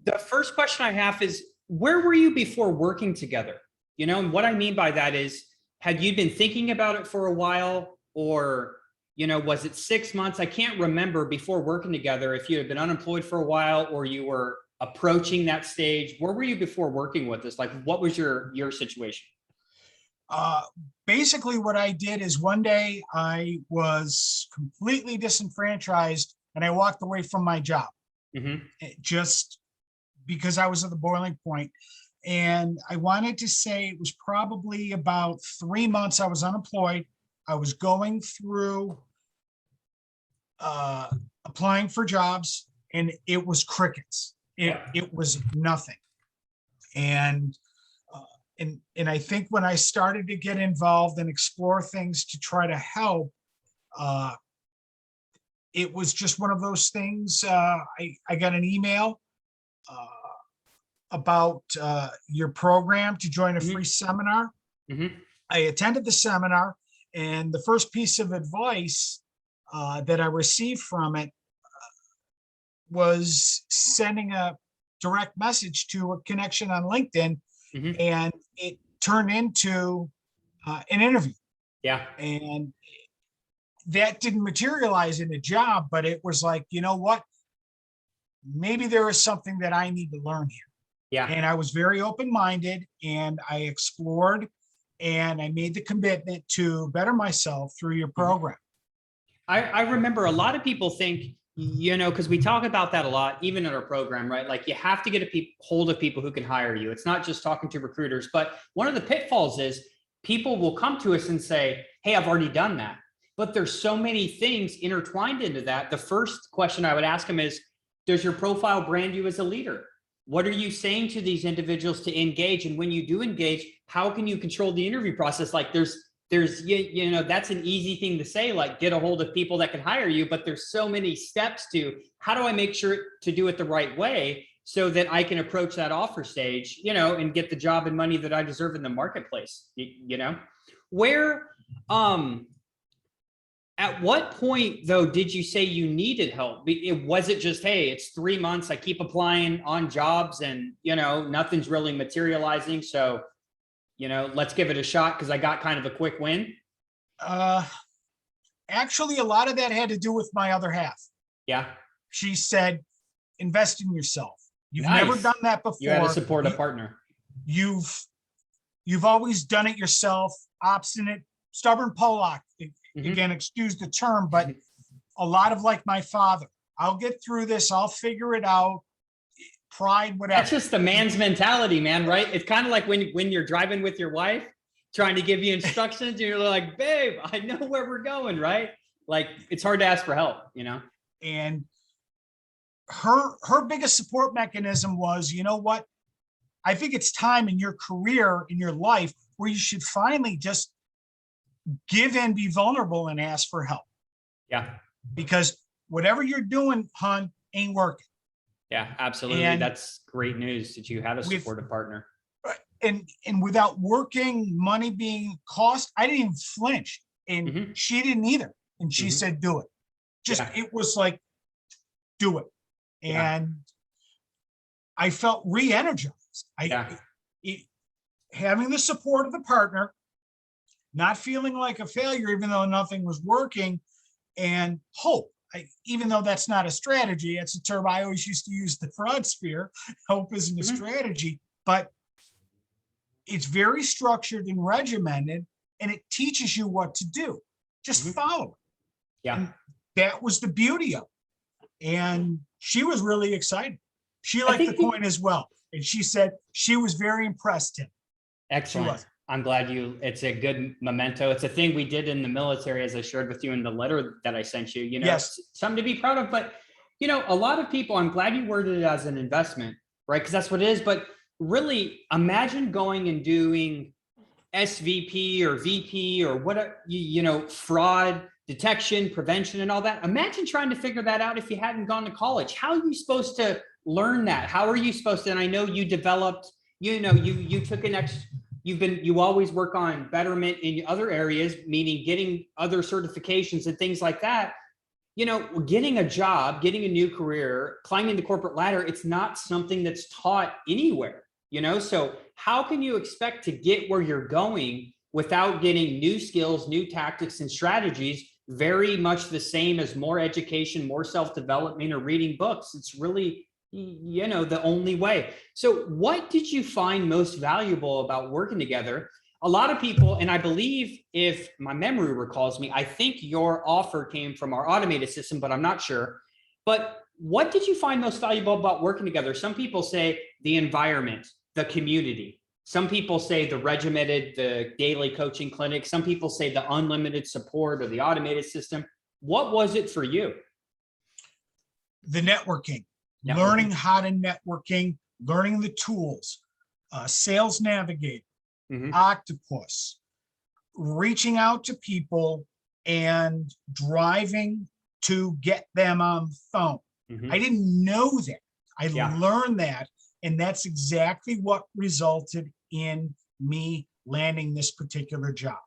The first question I have is, where were you before working together? And what I mean by that is, had you been thinking about it for a while, or, was it 6 months? I can't remember before working together if you had been unemployed for a while or you were approaching that stage. Where were you before working with us? Like, what was your situation? Uh, Basically, what I did is one day I was completely disenfranchised and I walked away from my job. Mm-hmm. Just because I was at the boiling point. And I wanted to say it was probably about 3 months I was unemployed. I was going through applying for jobs and it was crickets. It was nothing. And I think when I started to get involved and explore things to try to help, it was just one of those things. I got an email about your program to join a free seminar. Mm-hmm. I attended the seminar, and the first piece of advice that I received from it was sending a direct message to a connection on LinkedIn, Mm-hmm. and it turned into an interview. Yeah. And that didn't materialize in a job, but it was like, you know what? Maybe there is something that I need to learn here. Yeah. And I was very open-minded and I explored and I made the commitment to better myself through your program. I remember a lot of people think, because we talk about that a lot, even in our program, right? Like, you have to get hold of people who can hire you. It's not just talking to recruiters, but one of the pitfalls is people will come to us and say, hey, I've already done that. But there's so many things intertwined into that. The first question I would ask them is, does your profile brand you as a leader? What are you saying to these individuals to engage? And when you do engage, how can you control the interview process? Like, there's that's an easy thing to say, like, get a hold of people that can hire you, but there's so many steps to how do I make sure to do it the right way so that I can approach that offer stage, and get the job and money that I deserve in the marketplace. Where, at what point though did you say you needed help? Was it just, hey, it's 3 months, I keep applying on jobs and nothing's really materializing, so let's give it a shot because I got kind of a quick win? Actually, a lot of that had to do with my other half. Yeah. She said, invest in yourself. You've Nice. never done that before. You had to support a partner. You've always done it yourself. Obstinate, stubborn Pollock. Again, excuse the term, but a lot of like my father. I'll get through this. I'll figure it out. Pride, whatever. That's just the man's mentality, man, right? It's kind of like when you're driving with your wife, trying to give you instructions, and you're like, babe, I know where we're going, right? Like, it's hard to ask for help, And her biggest support mechanism was, you know what? I think it's time in your career, in your life, where you should finally just give and be vulnerable and ask for help. Yeah. Because whatever you're doing, hon, ain't working. Yeah, absolutely. And that's great news that you have a supportive partner. And without working, money being cost, I didn't even flinch. And she didn't either. And she said, do it. It was like, do it. And I felt re-energized. Having the support of the partner, not feeling like a failure, even though nothing was working, and hope. Even though that's not a strategy, it's a term I always used to use, the fraud sphere. Hope isn't a strategy, but it's very structured and regimented, and it teaches you what to do. Just follow it. Yeah. And that was the beauty of it. And she was really excited. She liked the coin as well. And she said she was very impressed, Tim. Excellent. I'm glad it's a good memento. It's a thing we did in the military, as I shared with you in the letter that I sent you, Yes. Something to be proud of. But, a lot of people, I'm glad you worded it as an investment, right? Because that's what it is. But really, imagine going and doing SVP or VP or whatever, fraud detection, prevention, and all that. Imagine trying to figure that out if you hadn't gone to college. How are you supposed to learn that? How are you supposed to? And I know you developed, you took you always work on betterment in other areas, meaning getting other certifications and things like that. getting a job, getting a new career, climbing the corporate ladder, it's not something that's taught anywhere, So how can you expect to get where you're going without getting new skills, new tactics and strategies, very much the same as more education, more self-development or reading books? It's really, the only way. So what did you find most valuable about working together? A lot of people, and I believe if my memory recalls me, I think your offer came from our automated system, but I'm not sure. But what did you find most valuable about working together? Some people say the environment, the community. Some people say the regimented, the daily coaching clinic. Some people say the unlimited support or the automated system. What was it for you? The networking. Learning how to networking, learning the tools, Sales Navigator, Octopus, reaching out to people and driving to get them on the phone. I didn't know that. I learned that. And that's exactly what resulted in me landing this particular job.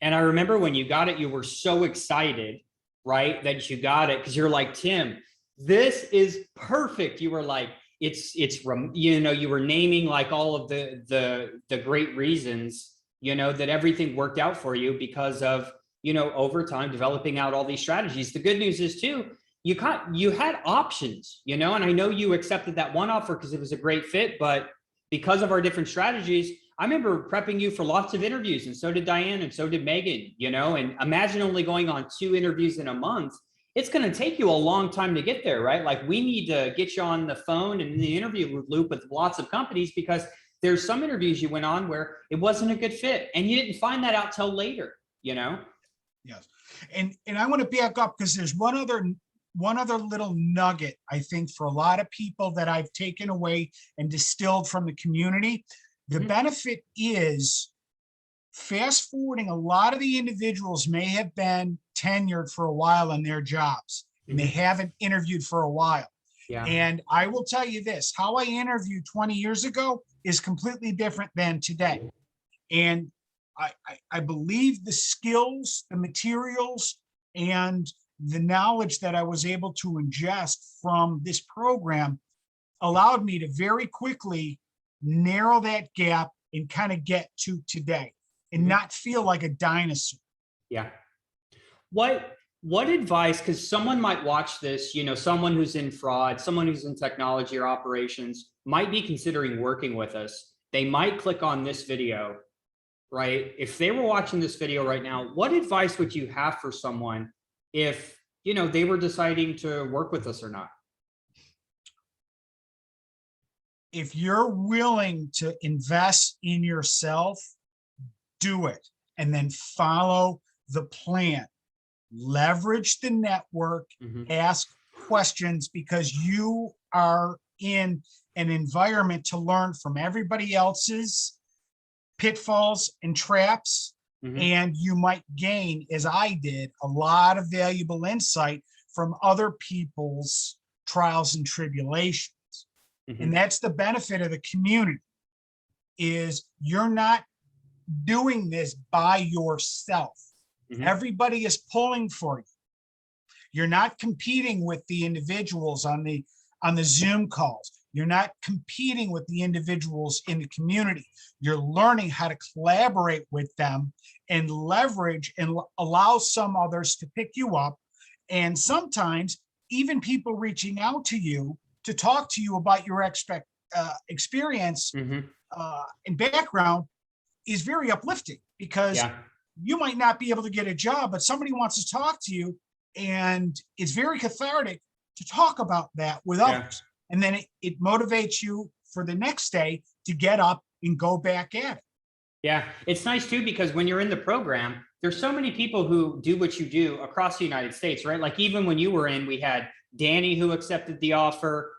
And I remember when you got it, you were so excited, right? That you got it because you're like, Tim, this is perfect. You were like, you were naming like all of the great reasons, that everything worked out for you because of, over time developing out all these strategies. The good news is too, you had options, and I know you accepted that one offer because it was a great fit, but because of our different strategies, I remember prepping you for lots of interviews, and so did Diane and so did Megan, and imagine only going on 2 interviews in a month. It's going to take you a long time to get there, right? Like we need to get you on the phone and in the interview loop with lots of companies because there's some interviews you went on where it wasn't a good fit and you didn't find that out till later, Yes. And I want to back up because there's one other little nugget, I think, for a lot of people that I've taken away and distilled from the community. The benefit is fast forwarding, a lot of the individuals may have been tenured for a while in their jobs and they haven't interviewed for a while. Yeah. And I will tell you this, how I interviewed 20 years ago is completely different than today. And I believe the skills, the materials, and the knowledge that I was able to ingest from this program allowed me to very quickly narrow that gap and kind of get to today and not feel like a dinosaur. Yeah. What advice, because someone might watch this, someone who's in fraud, someone who's in technology or operations might be considering working with us. They might click on this video, right? If they were watching this video right now, what advice would you have for someone if, they were deciding to work with us or not? If you're willing to invest in yourself, do it, and then follow the plan. Leverage the network, ask questions, because you are in an environment to learn from everybody else's pitfalls and traps. And you might gain, as I did, a lot of valuable insight from other people's trials and tribulations. And that's the benefit of the community, is you're not doing this by yourself. Everybody is pulling for you. You're not competing with the individuals on the Zoom calls. You're not competing with the individuals in the community. You're learning how to collaborate with them and leverage and allow some others to pick you up. And sometimes even people reaching out to you to talk to you about your experience and background is very uplifting, because you might not be able to get a job, but somebody wants to talk to you, and it's very cathartic to talk about that with others. And then it motivates you for the next day to get up and go back at it. Yeah, it's nice too, because when you're in the program, there's so many people who do what you do across the United States, right? Like even when you were in, we had Danny who accepted the offer,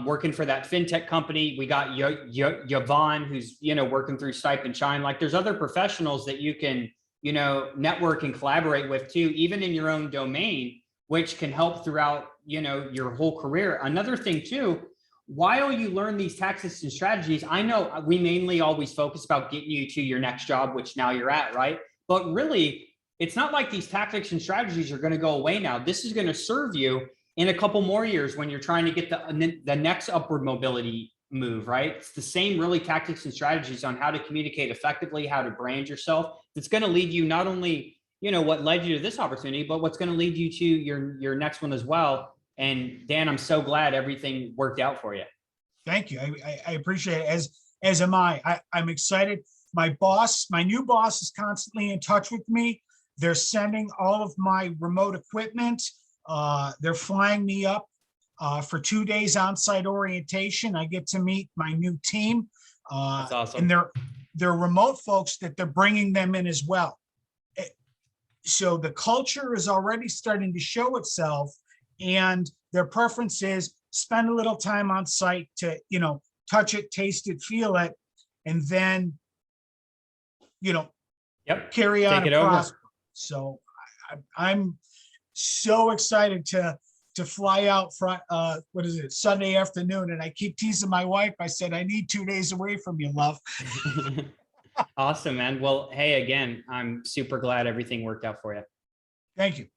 working for that fintech company. We got Yvonne, who's, working through Stipe and Chime. Like there's other professionals that you can, network and collaborate with too, even in your own domain, which can help throughout, your whole career. Another thing too, while you learn these tactics and strategies, I know we mainly always focus about getting you to your next job, which now you're at, right? But really, it's not like these tactics and strategies are going to go away now. This is going to serve you in a couple more years when you're trying to get the next upward mobility move, right? It's the same really tactics and strategies on how to communicate effectively, how to brand yourself. That's going to lead you not only, you know, what led you to this opportunity, but what's going to lead you to your next one as well. And Dan, I'm so glad everything worked out for you. Thank you. I appreciate it, as am I. I'm excited. My new boss is constantly in touch with me. They're sending all of my remote equipment. They're flying me up for 2 days on-site orientation. I get to meet my new team. That's awesome. And they're remote folks that they're bringing them in as well. So the culture is already starting to show itself, and their preference is spend a little time on site to, you know, touch it, taste it, feel it, and then, you know, carry on and prosper. So I'm so excited to fly out front, what is it, Sunday afternoon. And I keep teasing my wife. I said, I need 2 days away from you, love. Awesome, man. Well, hey, again, I'm super glad everything worked out for you. Thank you.